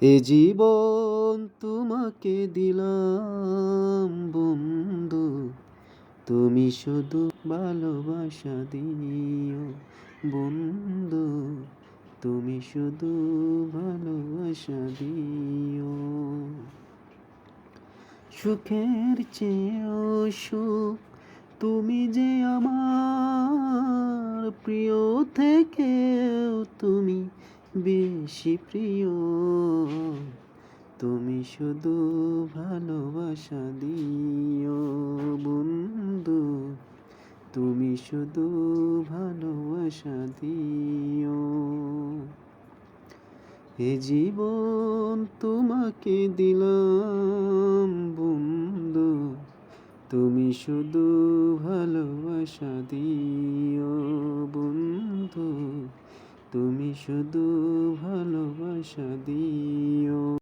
এ জীবন তোমাকে দিলাম বন্ধু, তুমি শুধু ভালোবাসা দিও বন্ধু, তুমি শুধু ভালোবাসা দিও। সুখের চেয়েও সুখ তুমি যে আমার প্রিয় থেকেও তুমি বেশি প্রিয়, তুমি শুধু ভালোবাসা দিও বন্ধু, তুমি শুধু ভালোবাসা দিও। এ জীবন তোমাকে দিলাম বন্ধু, তুমি শুধু ভালোবাসা দিও বন্ধু, তুমি শুধু ভালোবাসা দিও।